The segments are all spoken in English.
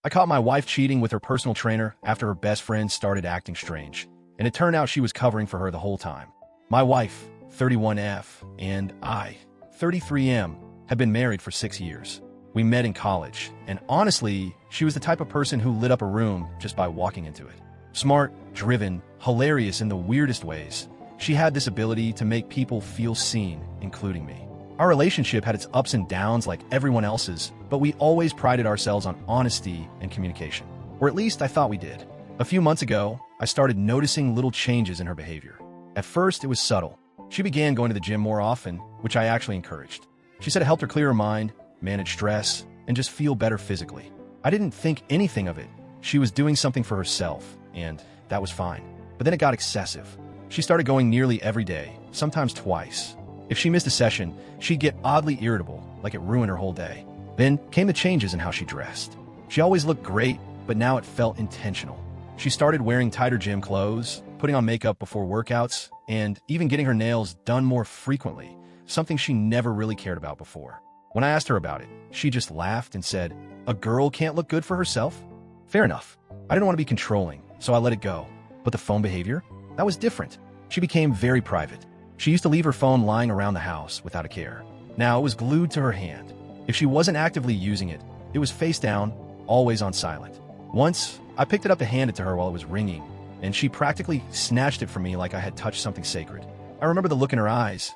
I caught my wife cheating with her personal trainer after her best friend started acting strange, and it turned out she was covering for her the whole time. My wife, 31F, and I, 33M, had been married for 6 years. We met in college, and honestly, she was the type of person who lit up a room just by walking into it. Smart, driven, hilarious in the weirdest ways, she had this ability to make people feel seen, including me. Our relationship had its ups and downs like everyone else's, but we always prided ourselves on honesty and communication. Or at least I thought we did. A few months ago, I started noticing little changes in her behavior. At first, it was subtle. She began going to the gym more often, which I actually encouraged. She said it helped her clear her mind, manage stress, and just feel better physically. I didn't think anything of it. She was doing something for herself, and that was fine. But then it got excessive. She started going nearly every day, sometimes twice. If she missed a session, she'd get oddly irritable, like it ruined her whole day. Then came the changes in how she dressed. She always looked great, but now it felt intentional. She started wearing tighter gym clothes, putting on makeup before workouts, and even getting her nails done more frequently, something she never really cared about before. When I asked her about it, she just laughed and said, "A girl can't look good for herself?" Fair enough. I didn't want to be controlling, so I let it go. But the phone behavior? That was different. She became very private. She used to leave her phone lying around the house without a care. Now it was glued to her hand. If she wasn't actively using it, it was face down, always on silent. Once, I picked it up to hand it to her while it was ringing, and she practically snatched it from me like I had touched something sacred. I remember the look in her eyes.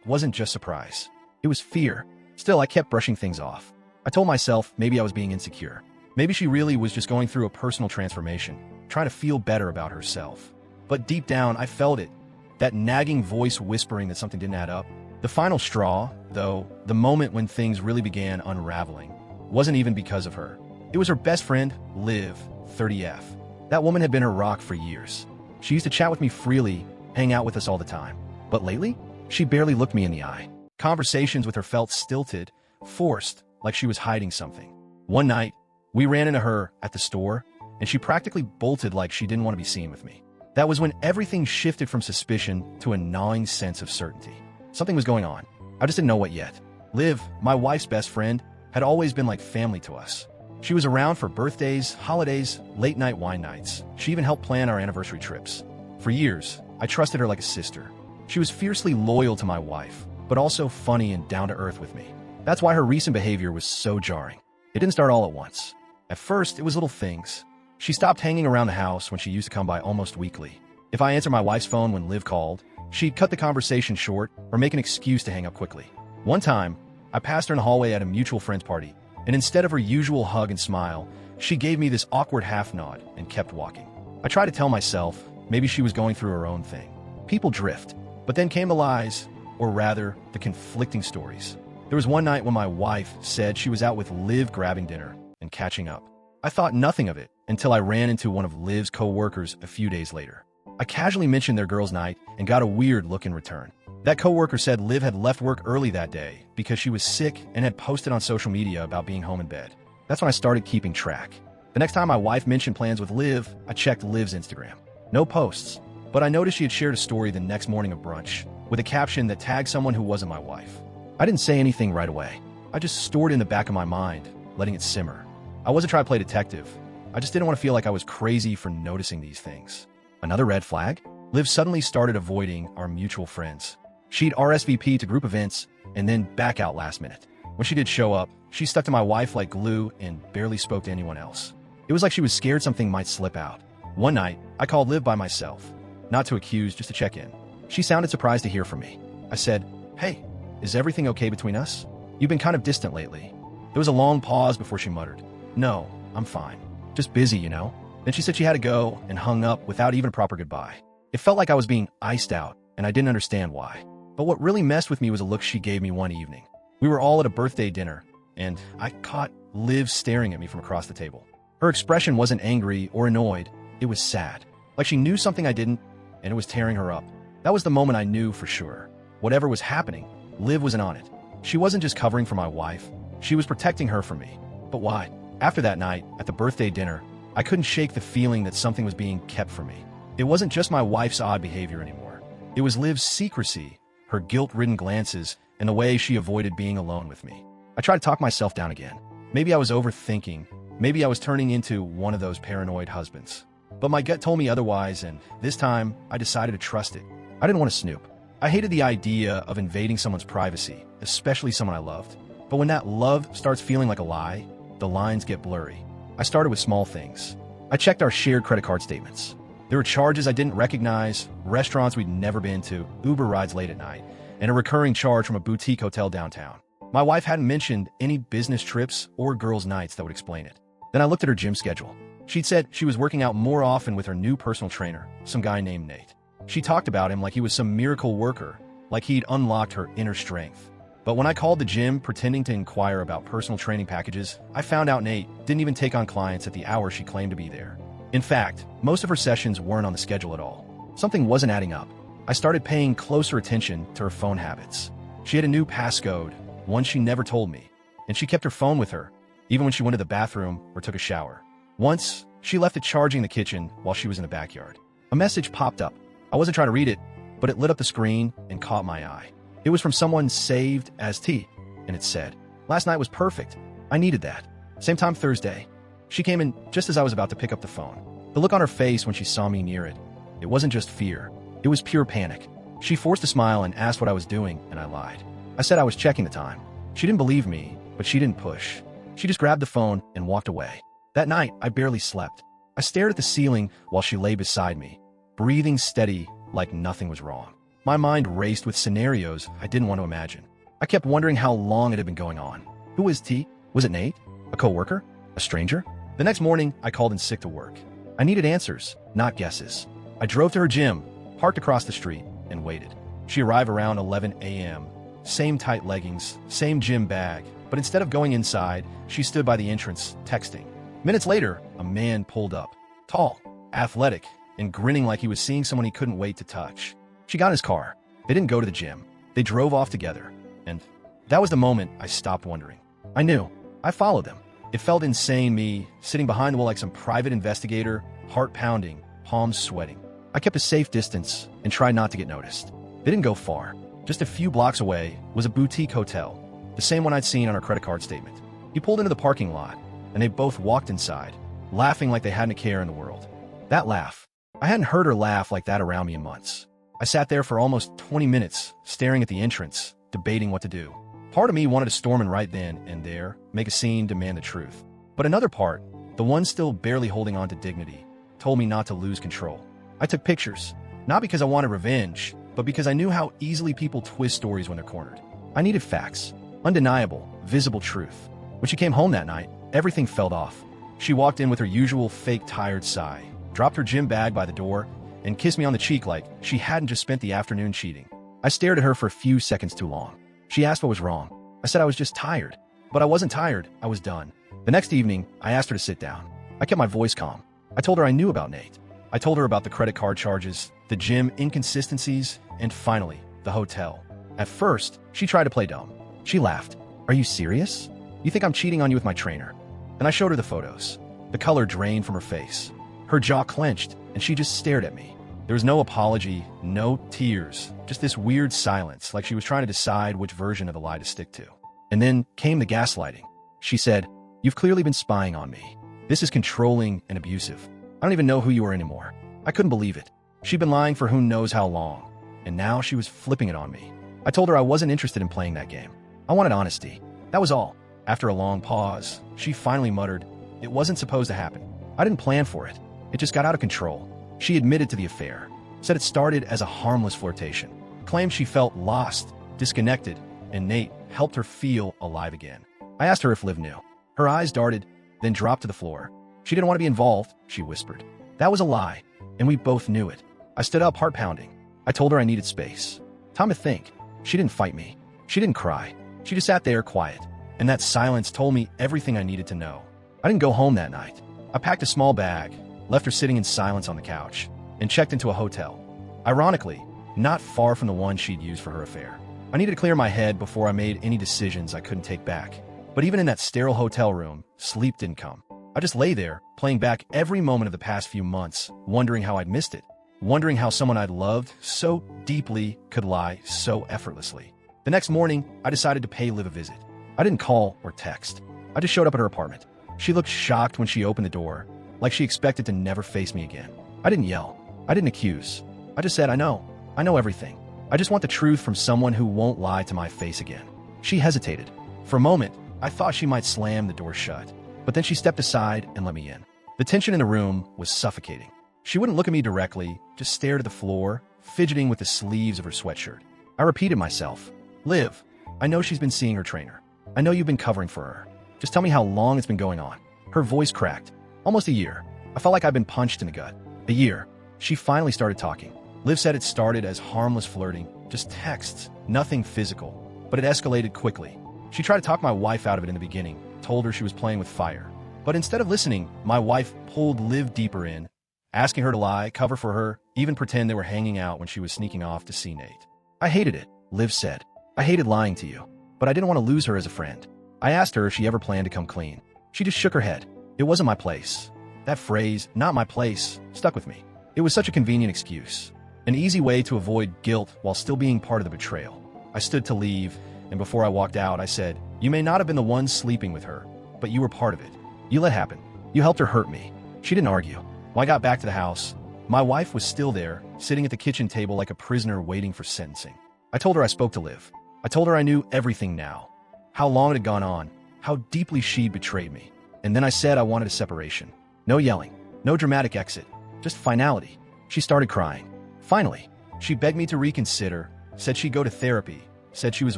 It wasn't just surprise. It was fear. Still, I kept brushing things off. I told myself maybe I was being insecure. Maybe she really was just going through a personal transformation, trying to feel better about herself. But deep down, I felt it. That nagging voice whispering that something didn't add up. The final straw, though, the moment when things really began unraveling, wasn't even because of her. It was her best friend, Liv, 30F. That woman had been her rock for years. She used to chat with me freely, hang out with us all the time. But lately, she barely looked me in the eye. Conversations with her felt stilted, forced, like she was hiding something. One night, we ran into her at the store, and she practically bolted like she didn't want to be seen with me. That was when everything shifted from suspicion to a gnawing sense of certainty. Something was going on. I just didn't know what yet. Liv, my wife's best friend, had always been like family to us. She was around for birthdays, holidays, late-night wine nights. She even helped plan our anniversary trips. For years, I trusted her like a sister. She was fiercely loyal to my wife, but also funny and down-to-earth with me. That's why her recent behavior was so jarring. It didn't start all at once. At first, it was little things. She stopped hanging around the house when she used to come by almost weekly. If I answered my wife's phone when Liv called, she'd cut the conversation short or make an excuse to hang up quickly. One time, I passed her in the hallway at a mutual friend's party, and instead of her usual hug and smile, she gave me this awkward half nod and kept walking. I tried to tell myself maybe she was going through her own thing. People drift, but then came the lies, or rather, the conflicting stories. There was one night when my wife said she was out with Liv grabbing dinner and catching up. I thought nothing of it until I ran into one of Liv's co-workers a few days later. I casually mentioned their girls' night and got a weird look in return. That co-worker said Liv had left work early that day because she was sick and had posted on social media about being home in bed. That's when I started keeping track. The next time my wife mentioned plans with Liv, I checked Liv's Instagram. No posts, but I noticed she had shared a story the next morning of brunch with a caption that tagged someone who wasn't my wife. I didn't say anything right away. I just stored it in the back of my mind, letting it simmer. I wasn't trying to play detective. I just didn't want to feel like I was crazy for noticing these things. Another red flag? Liv suddenly started avoiding our mutual friends. She'd RSVP to group events and then back out last minute. When she did show up, she stuck to my wife like glue and barely spoke to anyone else. It was like she was scared something might slip out. One night, I called Liv by myself. Not to accuse, just to check in. She sounded surprised to hear from me. I said, "Hey, is everything okay between us? You've been kind of distant lately." There was a long pause before she muttered, "No, I'm fine. Just busy, you know." Then she said she had to go and hung up without even a proper goodbye. It felt like I was being iced out, and I didn't understand why. But what really messed with me was a look she gave me one evening. We were all at a birthday dinner, and I caught Liv staring at me from across the table. Her expression wasn't angry or annoyed. It was sad. Like she knew something I didn't, and it was tearing her up. That was the moment I knew for sure. Whatever was happening, Liv wasn't on it. She wasn't just covering for my wife. She was protecting her from me. But why? After that night, at the birthday dinner, I couldn't shake the feeling that something was being kept from me. It wasn't just my wife's odd behavior anymore. It was Liv's secrecy, her guilt-ridden glances, and the way she avoided being alone with me. I tried to talk myself down again. Maybe I was overthinking. Maybe I was turning into one of those paranoid husbands. But my gut told me otherwise, and this time, I decided to trust it. I didn't want to snoop. I hated the idea of invading someone's privacy, especially someone I loved. But when that love starts feeling like a lie, the lines get blurry. I started with small things. I checked our shared credit card statements. There were charges I didn't recognize, restaurants we'd never been to, Uber rides late at night, and a recurring charge from a boutique hotel downtown. My wife hadn't mentioned any business trips or girls' nights that would explain it. Then I looked at her gym schedule. She'd said she was working out more often with her new personal trainer, some guy named Nate. She talked about him like he was some miracle worker, like he'd unlocked her inner strength. But when I called the gym pretending to inquire about personal training packages, I found out Nate didn't even take on clients at the hour she claimed to be there. In fact, most of her sessions weren't on the schedule at all. Something wasn't adding up. I started paying closer attention to her phone habits. She had a new passcode, one she never told me, and she kept her phone with her, even when she went to the bathroom or took a shower. Once, she left it charging in the kitchen while she was in the backyard. A message popped up. I wasn't trying to read it, but it lit up the screen and caught my eye. It was from someone saved as T, and it said, "Last night was perfect. I needed that. Same time Thursday." She came in just as I was about to pick up the phone. The look on her face when she saw me near it, it wasn't just fear. It was pure panic. She forced a smile and asked what I was doing, and I lied. I said I was checking the time. She didn't believe me, but she didn't push. She just grabbed the phone and walked away. That night, I barely slept. I stared at the ceiling while she lay beside me, breathing steady like nothing was wrong. My mind raced with scenarios I didn't want to imagine. I kept wondering how long it had been going on. Who was T? Was it Nate? A coworker? A stranger? The next morning, I called in sick to work. I needed answers, not guesses. I drove to her gym, parked across the street, and waited. She arrived around 11 a.m. Same tight leggings, same gym bag, but instead of going inside, she stood by the entrance, texting. Minutes later, a man pulled up. Tall, athletic, and grinning like he was seeing someone he couldn't wait to touch. She got in his car. They didn't go to the gym. They drove off together. And that was the moment I stopped wondering. I knew. I followed them. It felt insane, me sitting behind the wheel like some private investigator, heart pounding, palms sweating. I kept a safe distance and tried not to get noticed. They didn't go far. Just a few blocks away was a boutique hotel, the same one I'd seen on our credit card statement. He pulled into the parking lot, and they both walked inside, laughing like they hadn't a care in the world. That laugh. I hadn't heard her laugh like that around me in months. I sat there for almost 20 minutes, staring at the entrance, debating what to do. Part of me wanted to storm in right then and there, make a scene, demand the truth. But another part, the one still barely holding on to dignity, told me not to lose control. I took pictures, not because I wanted revenge, but because I knew how easily people twist stories when they're cornered. I needed facts, undeniable, visible truth. When she came home that night, everything felt off. She walked in with her usual fake tired sigh, dropped her gym bag by the door, and kissed me on the cheek like she hadn't just spent the afternoon cheating. I stared at her for a few seconds too long. She asked what was wrong. I said I was just tired. But I wasn't tired, I was done. The next evening, I asked her to sit down. I kept my voice calm. I told her I knew about Nate. I told her about the credit card charges, the gym inconsistencies, and finally, the hotel. At first, she tried to play dumb. She laughed. "Are you serious? You think I'm cheating on you with my trainer?" And I showed her the photos. The color drained from her face. Her jaw clenched, and she just stared at me. There was no apology, no tears, just this weird silence, like she was trying to decide which version of the lie to stick to. And then came the gaslighting. She said, "You've clearly been spying on me. This is controlling and abusive. I don't even know who you are anymore." I couldn't believe it. She'd been lying for who knows how long, and now she was flipping it on me. I told her I wasn't interested in playing that game. I wanted honesty. That was all. After a long pause, she finally muttered, "It wasn't supposed to happen. I didn't plan for it. It just got out of control." She admitted to the affair, said it started as a harmless flirtation, claimed she felt lost, disconnected, and Nate helped her feel alive again. I asked her if Liv knew. Her eyes darted, then dropped to the floor. She didn't want to be involved, she whispered. That was a lie, and we both knew it. I stood up, heart pounding. I told her I needed space. Time to think. She didn't fight me. She didn't cry. She just sat there quiet, and that silence told me everything I needed to know. I didn't go home that night. I packed a small bag, left her sitting in silence on the couch, and checked into a hotel. Ironically, not far from the one she'd used for her affair. I needed to clear my head before I made any decisions I couldn't take back. But even in that sterile hotel room, sleep didn't come. I just lay there, playing back every moment of the past few months, wondering how I'd missed it, wondering how someone I'd loved so deeply could lie so effortlessly. The next morning, I decided to pay Liv a visit. I didn't call or text. I just showed up at her apartment. She looked shocked when she opened the door, like she expected to never face me again. I didn't yell. I didn't accuse. I just said, I know everything. I just want the truth from someone who won't lie to my face again. She hesitated. For a moment, I thought she might slam the door shut, but then she stepped aside and let me in. The tension in the room was suffocating. She wouldn't look at me directly, just stared at the floor, fidgeting with the sleeves of her sweatshirt. I repeated myself, Liv, I know she's been seeing her trainer. I know you've been covering for her. Just tell me how long it's been going on. Her voice cracked. Almost a year. I felt like I'd been punched in the gut. A year. She finally started talking. Liv said it started as harmless flirting, just texts, nothing physical, but it escalated quickly. She tried to talk my wife out of it in the beginning, told her she was playing with fire. But instead of listening, my wife pulled Liv deeper in, asking her to lie, cover for her, even pretend they were hanging out when she was sneaking off to see Nate. I hated it, Liv said. I hated lying to you, but I didn't want to lose her as a friend. I asked her if she ever planned to come clean. She just shook her head. It wasn't my place. That phrase, not my place, stuck with me. It was such a convenient excuse. An easy way to avoid guilt while still being part of the betrayal. I stood to leave, and before I walked out, I said, you may not have been the one sleeping with her, but you were part of it. You let it happen. You helped her hurt me. She didn't argue. When I got back to the house, my wife was still there, sitting at the kitchen table like a prisoner waiting for sentencing. I told her I spoke to Liv. I told her I knew everything now. How long it had gone on, how deeply she'd betrayed me. And then I said I wanted a separation. No yelling, no dramatic exit, just finality. She started crying. Finally, she begged me to reconsider, said she'd go to therapy, said she was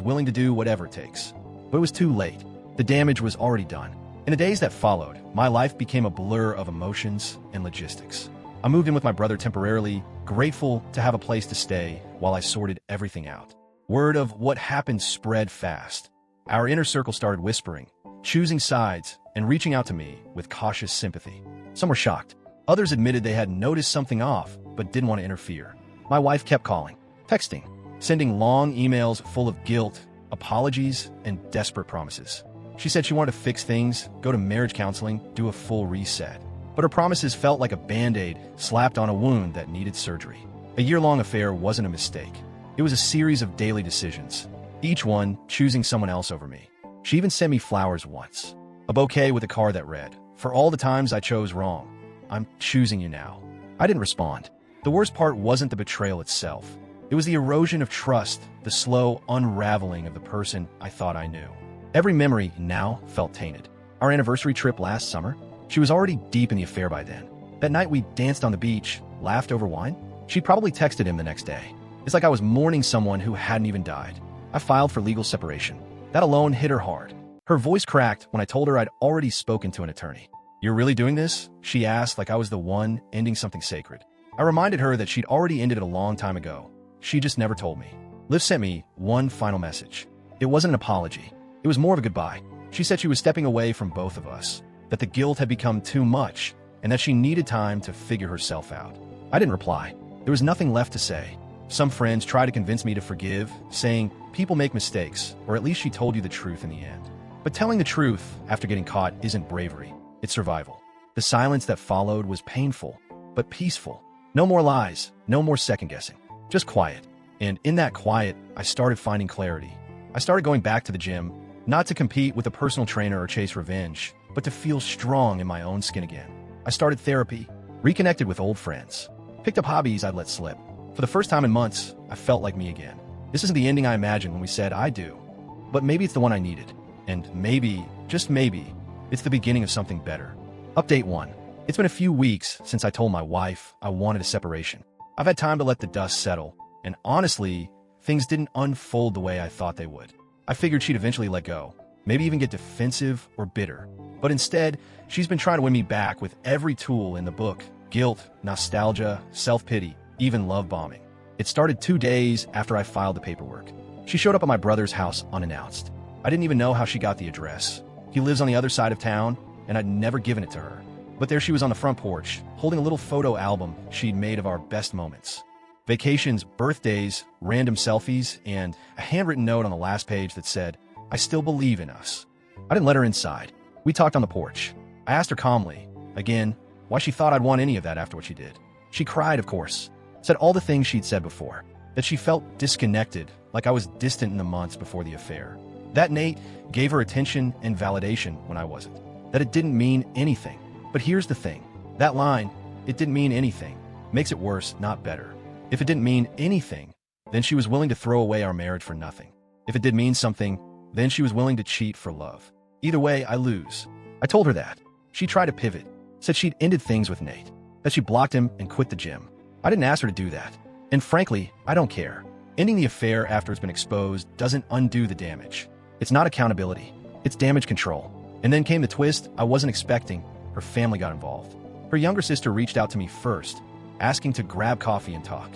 willing to do whatever it takes. But it was too late. The damage was already done. In the days that followed, my life became a blur of emotions and logistics. I moved in with my brother temporarily, grateful to have a place to stay while I sorted everything out. Word of what happened spread fast. Our inner circle started whispering, choosing sides, and reaching out to me with cautious sympathy. Some were shocked. Others admitted they had noticed something off, but didn't want to interfere. My wife kept calling, texting, sending long emails full of guilt, apologies, and desperate promises. She said she wanted to fix things, go to marriage counseling, do a full reset. But her promises felt like a Band-Aid slapped on a wound that needed surgery. A year-long affair wasn't a mistake. It was a series of daily decisions, each one choosing someone else over me. She even sent me flowers once, a bouquet with a card that read, "For all the times I chose wrong, I'm choosing you now." I didn't respond. The worst part wasn't the betrayal itself. It was the erosion of trust, the slow unraveling of the person I thought I knew. Every memory now felt tainted. Our anniversary trip last summer, she was already deep in the affair by then. That night we danced on the beach, laughed over wine. She'd probably texted him the next day. It's like I was mourning someone who hadn't even died. I filed for legal separation. That alone hit her hard. Her voice cracked when I told her I'd already spoken to an attorney. "You're really doing this?" she asked, like I was the one ending something sacred. I reminded her that she'd already ended it a long time ago. She just never told me. Liv sent me one final message. It wasn't an apology. It was more of a goodbye. She said she was stepping away from both of us, that the guilt had become too much, and that she needed time to figure herself out. I didn't reply. There was nothing left to say. Some friends tried to convince me to forgive, saying, people make mistakes, or at least she told you the truth in the end. But telling the truth after getting caught isn't bravery, it's survival. The silence that followed was painful, but peaceful. No more lies, no more second-guessing, just quiet. And in that quiet, I started finding clarity. I started going back to the gym, not to compete with a personal trainer or chase revenge, but to feel strong in my own skin again. I started therapy, reconnected with old friends, picked up hobbies I'd let slip. For the first time in months, I felt like me again. This isn't the ending I imagined when we said I do, but maybe it's the one I needed. And maybe, just maybe, it's the beginning of something better. Update 1. It's been a few weeks since I told my wife I wanted a separation. I've had time to let the dust settle, and honestly, things didn't unfold the way I thought they would. I figured she'd eventually let go, maybe even get defensive or bitter. But instead, she's been trying to win me back with every tool in the book: guilt, nostalgia, self-pity, even love bombing. It started 2 days after I filed the paperwork. She showed up at my brother's house unannounced. I didn't even know how she got the address. He lives on the other side of town, and I'd never given it to her. But there she was on the front porch, holding a little photo album she'd made of our best moments. Vacations, birthdays, random selfies, and a handwritten note on the last page that said, "I still believe in us." I didn't let her inside. We talked on the porch. I asked her calmly, again, why she thought I'd want any of that after what she did. She cried, of course, said all the things she'd said before, that she felt disconnected, like I was distant in the months before the affair. That Nate gave her attention and validation when I wasn't. that it didn't mean anything. But here's the thing. That line, "it didn't mean anything," makes it worse, not better. If it didn't mean anything, then she was willing to throw away our marriage for nothing. If it did mean something, then she was willing to cheat for love. Either way, I lose. I told her that. She tried to pivot, said she'd ended things with Nate, that she blocked him and quit the gym. I didn't ask her to do that. And frankly, I don't care. Ending the affair after it's been exposed doesn't undo the damage. It's not accountability. It's damage control. And then came the twist I wasn't expecting. Her family got involved. Her younger sister reached out to me first, asking to grab coffee and talk.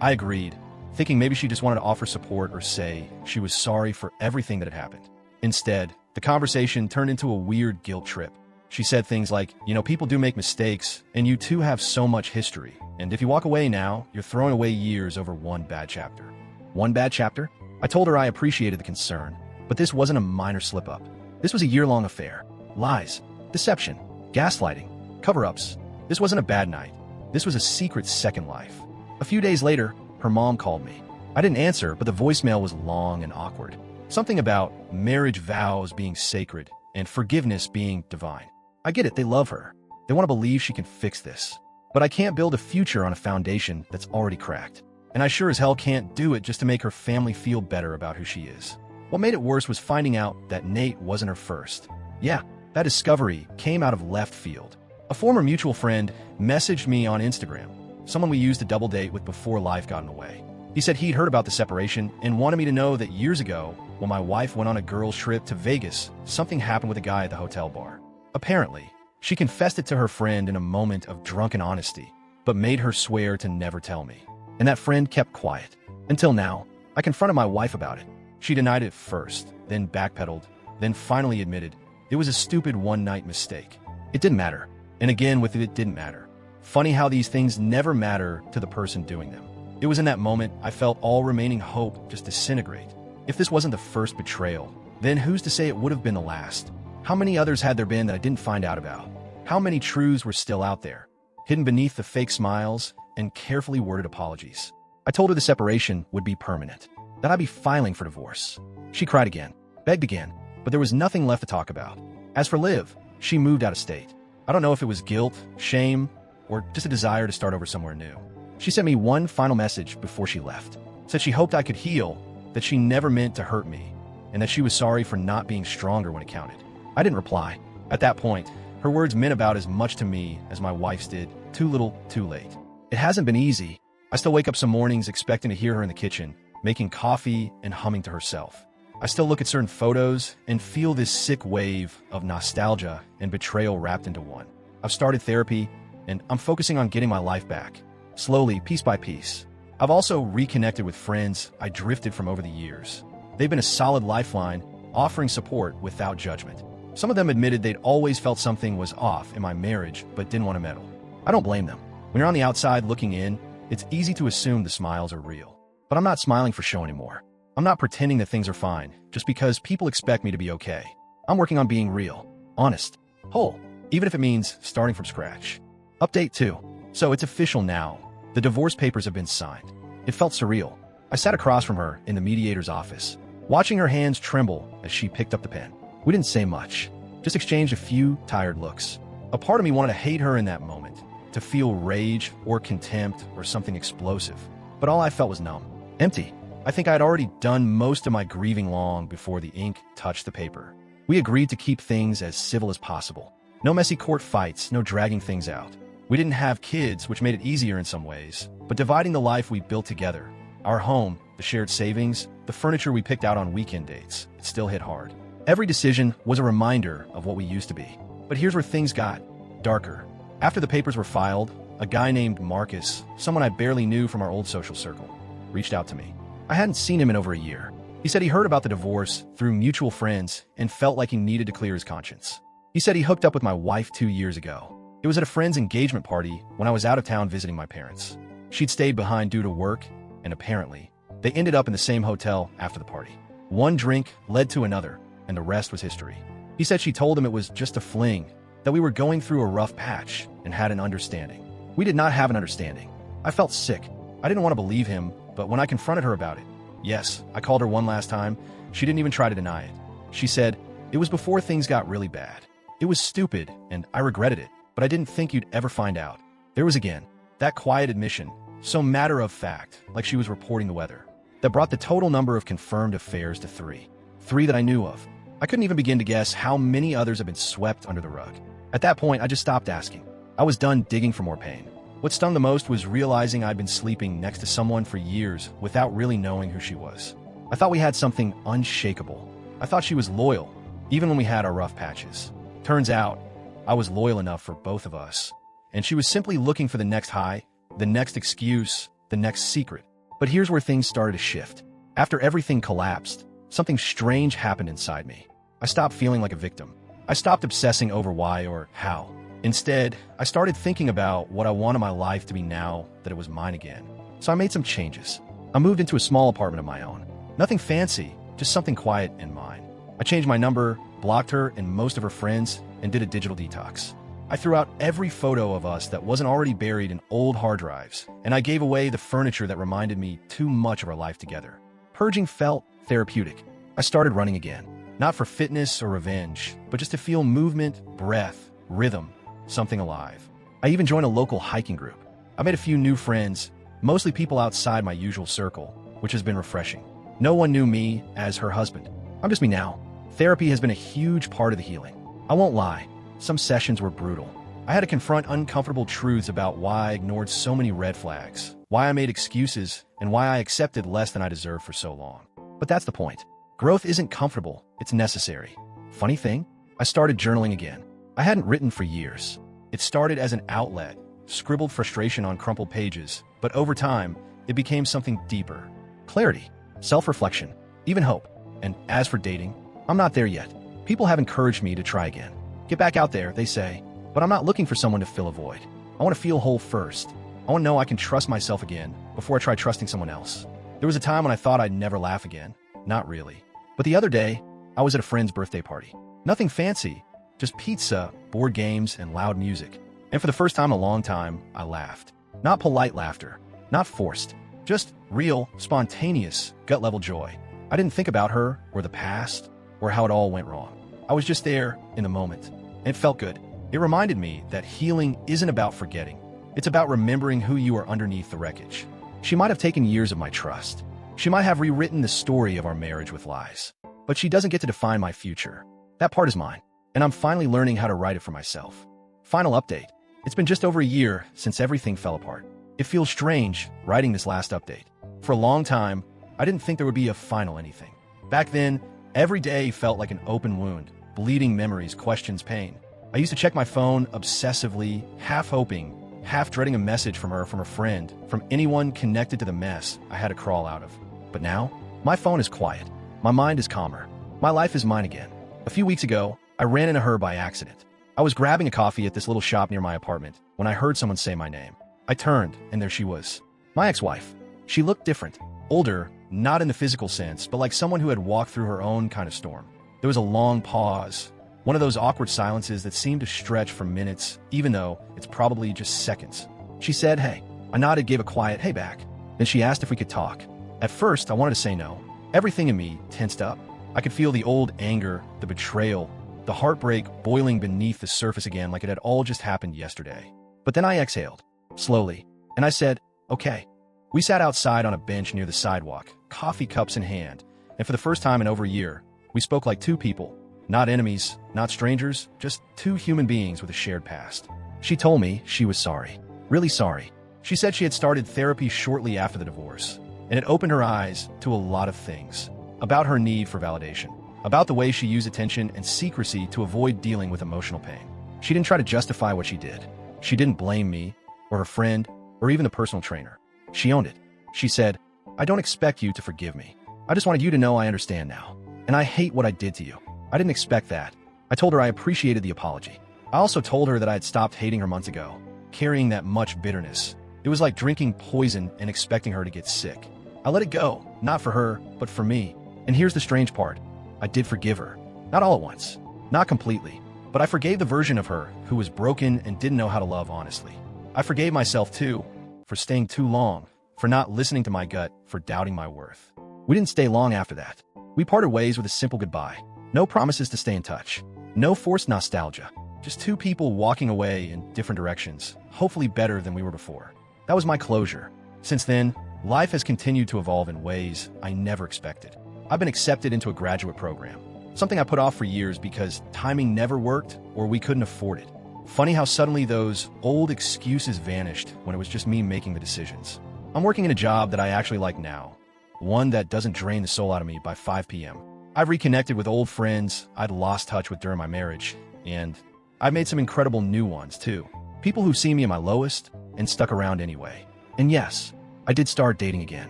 I agreed, thinking maybe she just wanted to offer support or say she was sorry for everything that had happened. Instead, the conversation turned into a weird guilt trip. She said things like, people do make mistakes, and you two have so much history. And if you walk away now, you're throwing away years over one bad chapter. One bad chapter? I told her I appreciated the concern, but this wasn't a minor slip-up. This was a year-long affair. Lies, deception, gaslighting, cover-ups. This wasn't a bad night. This was a secret second life. A few days later, her mom called me. I didn't answer, but the voicemail was long and awkward. Something about marriage vows being sacred and forgiveness being divine. I get it, they love her. They want to believe she can fix this. But I can't build a future on a foundation that's already cracked. And I sure as hell can't do it just to make her family feel better about who she is. What made it worse was finding out that Nate wasn't her first. Yeah, that discovery came out of left field. A former mutual friend messaged me on Instagram, someone we used to double date with before life got in the way. He said he'd heard about the separation and wanted me to know that years ago, when my wife went on a girls' trip to Vegas, something happened with a guy at the hotel bar. Apparently, she confessed it to her friend in a moment of drunken honesty, but made her swear to never tell me. And that friend kept quiet. Until now, I confronted my wife about it. She denied it first, then backpedaled, then finally admitted it was a stupid one-night mistake. It didn't matter. And again with it didn't matter. Funny how these things never matter to the person doing them. It was in that moment I felt all remaining hope just disintegrate. If this wasn't the first betrayal, then who's to say it would have been the last? How many others had there been that I didn't find out about? How many truths were still out there, hidden beneath the fake smiles and carefully worded apologies? I told her the separation would be permanent, that I'd be filing for divorce. She cried again, begged again, but there was nothing left to talk about. As for Liv, she moved out of state. I don't know if it was guilt, shame, or just a desire to start over somewhere new. She sent me one final message before she left. Said she hoped I could heal, that she never meant to hurt me, and that she was sorry for not being stronger when it counted. I didn't reply. At that point, her words meant about as much to me as my wife's did. Too little, too late. It hasn't been easy. I still wake up some mornings expecting to hear her in the kitchen, making coffee and humming to herself. I still look at certain photos and feel this sick wave of nostalgia and betrayal wrapped into one. I've started therapy, and I'm focusing on getting my life back, slowly, piece by piece. I've also reconnected with friends I drifted from over the years. They've been a solid lifeline, offering support without judgment. Some of them admitted they'd always felt something was off in my marriage, but didn't want to meddle. I don't blame them. When you're on the outside looking in, it's easy to assume the smiles are real. But I'm not smiling for show anymore. I'm not pretending that things are fine, just because people expect me to be okay. I'm working on being real, honest, whole, even if it means starting from scratch. Update 2. So it's official now. The divorce papers have been signed. It felt surreal. I sat across from her in the mediator's office, watching her hands tremble as she picked up the pen. We didn't say much, just exchanged a few tired looks. A part of me wanted to hate her in that moment, to feel rage or contempt or something explosive. But all I felt was numb, empty. I think I had already done most of my grieving long before the ink touched the paper. We agreed to keep things as civil as possible. No messy court fights, no dragging things out. We didn't have kids, which made it easier in some ways, but dividing the life we built together, our home, the shared savings, the furniture we picked out on weekend dates, it still hit hard. Every decision was a reminder of what we used to be. But here's where things got darker. After the papers were filed, a guy named Marcus, someone I barely knew from our old social circle, reached out to me. I hadn't seen him in over a year. He said he heard about the divorce through mutual friends and felt like he needed to clear his conscience. He said he hooked up with my wife 2 years ago. It was at a friend's engagement party when I was out of town visiting my parents. She'd stayed behind due to work, and apparently, they ended up in the same hotel after the party. One drink led to another, and the rest was history. He said she told him it was just a fling, that we were going through a rough patch and had an understanding. We did not have an understanding. I felt sick. I didn't want to believe him, but when I confronted her about it, yes, I called her one last time, she didn't even try to deny it. She said, it was before things got really bad. It was stupid, and I regretted it, but I didn't think you'd ever find out. There was again that quiet admission, so matter of fact, like she was reporting the weather, that brought the total number of confirmed affairs to 3. 3 that I knew of. I couldn't even begin to guess how many others had been swept under the rug. At that point, I just stopped asking. I was done digging for more pain. What stung the most was realizing I'd been sleeping next to someone for years without really knowing who she was. I thought we had something unshakable. I thought she was loyal, even when we had our rough patches. Turns out, I was loyal enough for both of us. And she was simply looking for the next high, the next excuse, the next secret. But here's where things started to shift. After everything collapsed, something strange happened inside me. I stopped feeling like a victim. I stopped obsessing over why or how. Instead, I started thinking about what I wanted my life to be now that it was mine again. So I made some changes. I moved into a small apartment of my own. Nothing fancy, just something quiet and mine. I changed my number, blocked her and most of her friends, and did a digital detox. I threw out every photo of us that wasn't already buried in old hard drives, and I gave away the furniture that reminded me too much of our life together. Purging felt therapeutic. I started running again. Not for fitness or revenge, but just to feel movement, breath, rhythm, something alive. I even joined a local hiking group. I made a few new friends, mostly people outside my usual circle, which has been refreshing. No one knew me as her husband. I'm just me now. Therapy has been a huge part of the healing. I won't lie, some sessions were brutal. I had to confront uncomfortable truths about why I ignored so many red flags, why I made excuses, and why I accepted less than I deserved for so long. But that's the point. Growth isn't comfortable, it's necessary. Funny thing, I started journaling again. I hadn't written for years. It started as an outlet, scribbled frustration on crumpled pages, but over time, it became something deeper. Clarity, self-reflection, even hope. And as for dating, I'm not there yet. People have encouraged me to try again. Get back out there, they say, but I'm not looking for someone to fill a void. I want to feel whole first. I want to know I can trust myself again before I try trusting someone else. There was a time when I thought I'd never laugh again. Not really. But the other day, I was at a friend's birthday party. Nothing fancy, just pizza, board games, and loud music. And for the first time in a long time, I laughed. Not polite laughter, not forced, just real, spontaneous, gut-level joy. I didn't think about her, or the past, or how it all went wrong. I was just there, in the moment. And it felt good. It reminded me that healing isn't about forgetting. It's about remembering who you are underneath the wreckage. She might have taken years of my trust. She might have rewritten the story of our marriage with lies. But she doesn't get to define my future. That part is mine, and I'm finally learning how to write it for myself. Final update. It's been just over a year since everything fell apart. It feels strange writing this last update. For a long time, I didn't think there would be a final anything. Back then, every day felt like an open wound, bleeding memories, questions, pain. I used to check my phone obsessively, half hoping, half dreading a message from her, from a friend, from anyone connected to the mess I had to crawl out of. But now, my phone is quiet. My mind is calmer. My life is mine again. A few weeks ago, I ran into her by accident. I was grabbing a coffee at this little shop near my apartment when I heard someone say my name. I turned, and there she was. My ex-wife. She looked different. Older, not in the physical sense, but like someone who had walked through her own kind of storm. There was a long pause. One of those awkward silences that seemed to stretch for minutes, even though it's probably just seconds. She said, "Hey." I nodded, gave a quiet "hey" back. Then she asked if we could talk. At first, I wanted to say no. Everything in me tensed up. I could feel the old anger, the betrayal, the heartbreak boiling beneath the surface again like it had all just happened yesterday. But then I exhaled, slowly, and I said, "Okay." We sat outside on a bench near the sidewalk, coffee cups in hand, and for the first time in over a year, we spoke like two people. Not enemies, not strangers, just two human beings with a shared past. She told me she was sorry. Really sorry. She said she had started therapy shortly after the divorce, and it opened her eyes to a lot of things. About her need for validation. About the way she used attention and secrecy to avoid dealing with emotional pain. She didn't try to justify what she did. She didn't blame me, or her friend, or even the personal trainer. She owned it. She said, "I don't expect you to forgive me. I just wanted you to know I understand now. And I hate what I did to you. I didn't expect that." I told her I appreciated the apology. I also told her that I had stopped hating her months ago, carrying that much bitterness. It was like drinking poison and expecting her to get sick. I let it go, not for her, but for me. And here's the strange part. I did forgive her. Not all at once. Not completely. But I forgave the version of her who was broken and didn't know how to love honestly. I forgave myself too, for staying too long, for not listening to my gut, for doubting my worth. We didn't stay long after that. We parted ways with a simple goodbye. No promises to stay in touch. No forced nostalgia. Just two people walking away in different directions, hopefully better than we were before. That was my closure. Since then, life has continued to evolve in ways I never expected. I've been accepted into a graduate program, something I put off for years because timing never worked or we couldn't afford it. Funny how suddenly those old excuses vanished when it was just me making the decisions. I'm working in a job that I actually like now, one that doesn't drain the soul out of me by 5 p.m. I've reconnected with old friends I'd lost touch with during my marriage, and I've made some incredible new ones, too. People who see me at my lowest and stuck around anyway. And yes, I did start dating again.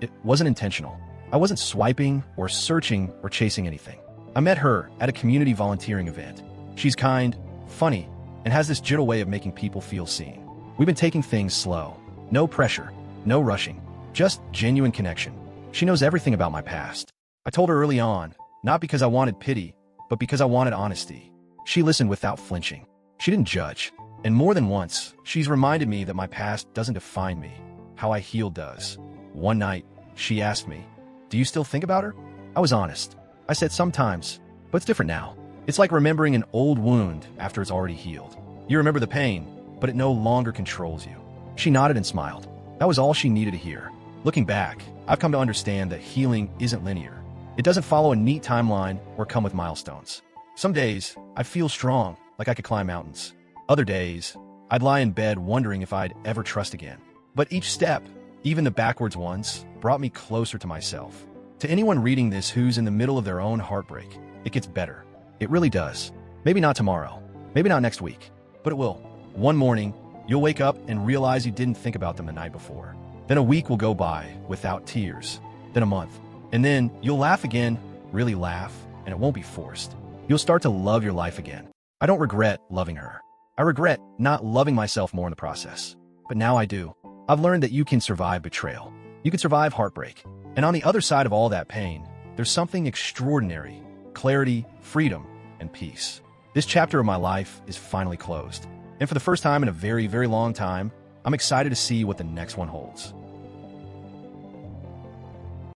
It wasn't intentional. I wasn't swiping or searching or chasing anything. I met her at a community volunteering event. She's kind, funny, and has this gentle way of making people feel seen. We've been taking things slow. No pressure, no rushing, just genuine connection. She knows everything about my past. I told her early on, not because I wanted pity, but because I wanted honesty. She listened without flinching. She didn't judge. And more than once, she's reminded me that my past doesn't define me. How I healed does. One night, she asked me, "Do you still think about her?" I was honest. I said sometimes, but it's different now. It's like remembering an old wound after it's already healed. You remember the pain, but it no longer controls you. She nodded and smiled. That was all she needed to hear. Looking back, I've come to understand that healing isn't linear. It doesn't follow a neat timeline or come with milestones. Some days, I feel strong, like I could climb mountains. Other days, I'd lie in bed wondering if I'd ever trust again. But each step, even the backwards ones, brought me closer to myself. To anyone reading this who's in the middle of their own heartbreak, it gets better. It really does. Maybe not tomorrow, maybe not next week, but it will. One morning, you'll wake up and realize you didn't think about them the night before. Then a week will go by without tears. Then a month. And then you'll laugh again, really laugh, and it won't be forced. You'll start to love your life again. I don't regret loving her. I regret not loving myself more in the process. But now I do. I've learned that you can survive betrayal. You can survive heartbreak. And on the other side of all that pain, there's something extraordinary. Clarity, freedom, and peace. This chapter of my life is finally closed. And for the first time in a very, very long time, I'm excited to see what the next one holds.